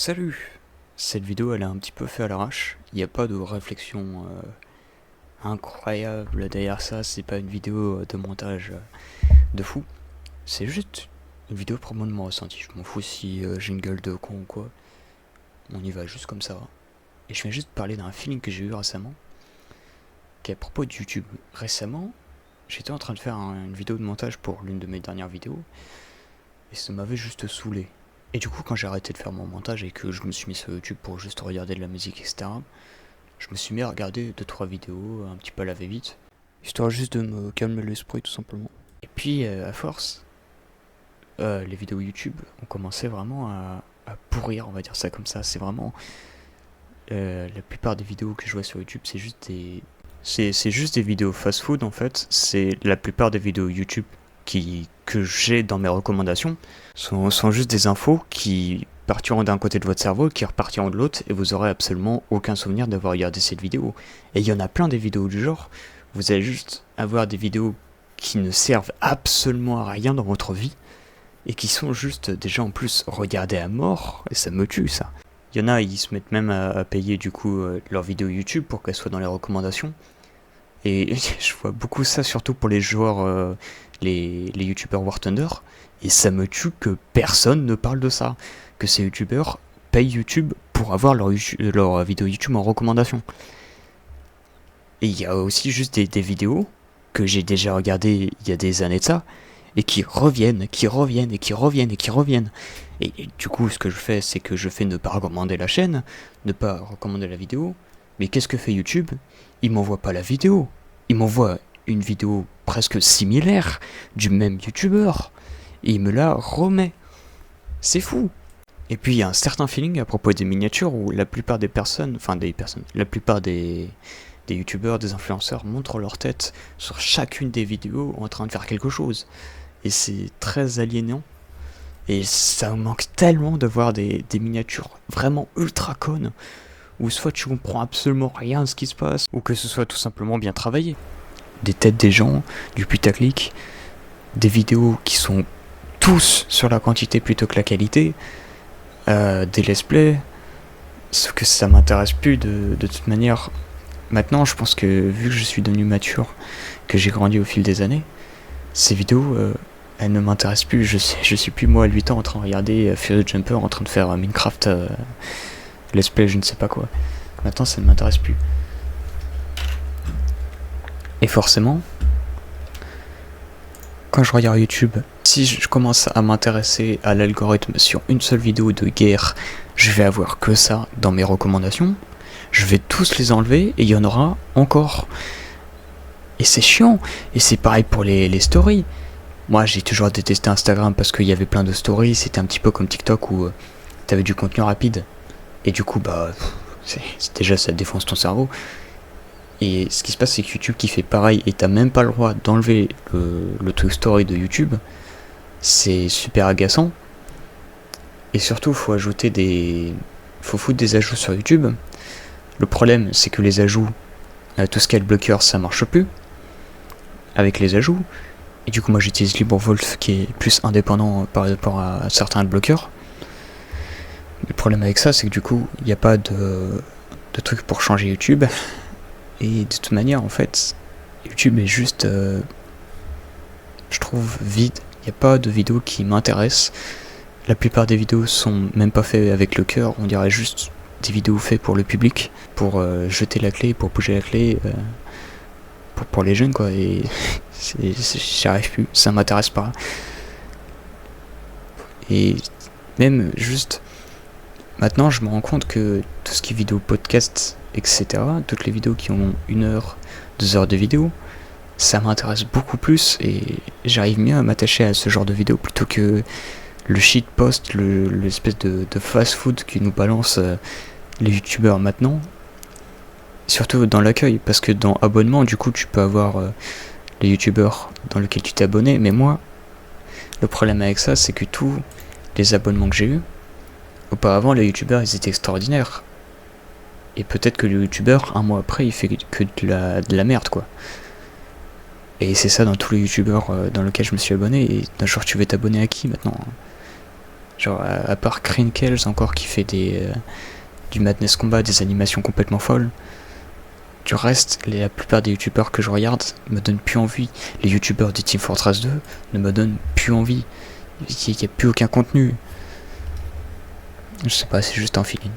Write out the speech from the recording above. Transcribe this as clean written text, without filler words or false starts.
Salut! Cette vidéo elle est un petit peu fait à l'arrache, il n'y a pas de réflexion incroyable derrière ça, c'est pas une vidéo de montage de fou, c'est juste une vidéo pour moi de mon ressenti, je m'en fous si j'ai une gueule de con ou quoi, on y va juste comme ça. Et je viens juste parler d'un feeling que j'ai eu récemment, qui est à propos de YouTube. Récemment, j'étais en train de faire une vidéo de montage pour l'une de mes dernières vidéos, et ça m'avait juste saoulé. Et du coup, quand j'ai arrêté de faire mon montage et que je me suis mis sur YouTube pour juste regarder de la musique, etc., je me suis mis à regarder 2-3 vidéos, un petit peu à la va-vite, histoire juste de me calmer l'esprit tout simplement. Et puis, à force, les vidéos YouTube ont commencé vraiment à pourrir, on va dire ça comme ça. C'est vraiment... la plupart des vidéos que je vois sur YouTube, c'est juste des... C'est juste des vidéos fast-food en fait. C'est la plupart des vidéos YouTube que j'ai dans mes recommandations sont juste des infos qui partiront d'un côté de votre cerveau, qui repartiront de l'autre, et vous aurez absolument aucun souvenir d'avoir regardé cette vidéo. Et il y en a plein des vidéos du genre, vous allez juste avoir des vidéos qui ne servent absolument à rien dans votre vie, et qui sont juste déjà en plus regardées à mort, et ça me tue ça. Il y en a, ils se mettent même à payer du coup leurs vidéos YouTube pour qu'elles soient dans les recommandations. Et je vois beaucoup ça surtout pour les joueurs, les youtubeurs War Thunder. Et ça me tue que personne ne parle de ça. Que ces youtubeurs payent YouTube pour avoir leur vidéo YouTube en recommandation. Et il y a aussi juste des vidéos que j'ai déjà regardées il y a des années de ça. Et qui reviennent, qui reviennent, et qui reviennent, et qui reviennent. Et du coup, ce que je fais, c'est que je fais ne pas recommander la chaîne, ne pas recommander la vidéo. Mais qu'est-ce que fait YouTube? Il m'envoie pas la vidéo. Il m'envoie une vidéo presque similaire du même youtubeur. Et il me la remet. C'est fou. Et puis il y a un certain feeling à propos des miniatures où la plupart des personnes, la plupart des youtubeurs, des influenceurs montrent leur tête sur chacune des vidéos en train de faire quelque chose. Et c'est très aliénant. Et ça me manque tellement de voir des miniatures vraiment ultra connes, où soit tu comprends absolument rien de ce qui se passe, ou que ce soit tout simplement bien travaillé. Des têtes des gens, du putaclic, des vidéos qui sont tous sur la quantité plutôt que la qualité, des let's play, sauf que ça m'intéresse plus de toute manière. Maintenant, je pense que vu que je suis devenu mature, que j'ai grandi au fil des années, ces vidéos, elles ne m'intéressent plus. Je suis plus moi à 8 ans en train de regarder Fury Jumper en train de faire Minecraft let's play, je ne sais pas quoi. Maintenant, ça ne m'intéresse plus. Et forcément, quand je regarde YouTube, si je commence à m'intéresser à l'algorithme sur une seule vidéo de guerre, je vais avoir que ça dans mes recommandations. Je vais tous les enlever et il y en aura encore. Et c'est chiant. Et c'est pareil pour les stories. Moi, j'ai toujours détesté Instagram parce qu'il y avait plein de stories. C'était un petit peu comme TikTok où t'avais du contenu rapide. Et du coup, déjà, ça défonce ton cerveau. Et ce qui se passe, c'est que YouTube qui fait pareil et t'as même pas le droit d'enlever le truc story de YouTube. C'est super agaçant. Et surtout, faut foutre des ajouts sur YouTube. Le problème, c'est que les ajouts, tout ce qui est le bloqueur, ça marche plus avec les ajouts. Et du coup, moi, j'utilise LibreWolf qui est plus indépendant par rapport à certains bloqueurs. Le problème avec ça, c'est que du coup, il n'y a pas de truc pour changer YouTube. Et de toute manière, en fait, YouTube est juste, je trouve, vide. Il n'y a pas de vidéos qui m'intéressent. La plupart des vidéos sont même pas faites avec le cœur. On dirait juste des vidéos faites pour le public, pour jeter la clé, pour bouger la clé, pour les jeunes, quoi. Et j'y arrive plus, ça m'intéresse pas. Et même juste... Maintenant, je me rends compte que tout ce qui est vidéo podcast, etc., toutes les vidéos qui ont 1 heure, 2 heures de vidéo, ça m'intéresse beaucoup plus et j'arrive mieux à m'attacher à ce genre de vidéo plutôt que le shitpost, l'espèce de fast-food qui nous balance les youtubeurs maintenant. Surtout dans l'accueil, parce que dans abonnement, du coup, tu peux avoir les youtubeurs dans lesquels tu t'es abonné, mais moi, le problème avec ça, c'est que tous les abonnements que j'ai eus, auparavant, les youtubeurs, ils étaient extraordinaires. Et peut-être que le youtubeur, un mois après, il fait que de la merde, quoi. Et c'est ça dans tous les youtubeurs dans lesquels je me suis abonné. Et d'un jour, tu veux t'abonner à qui, maintenant? Genre, à part Crinkles encore qui fait du Madness Combat, des animations complètement folles. Du reste, la plupart des youtubeurs que je regarde me donnent plus envie. Les youtubeurs de Team Fortress 2 ne me donnent plus envie. Il n'y a plus aucun contenu. Je sais pas, c'est juste un feeling.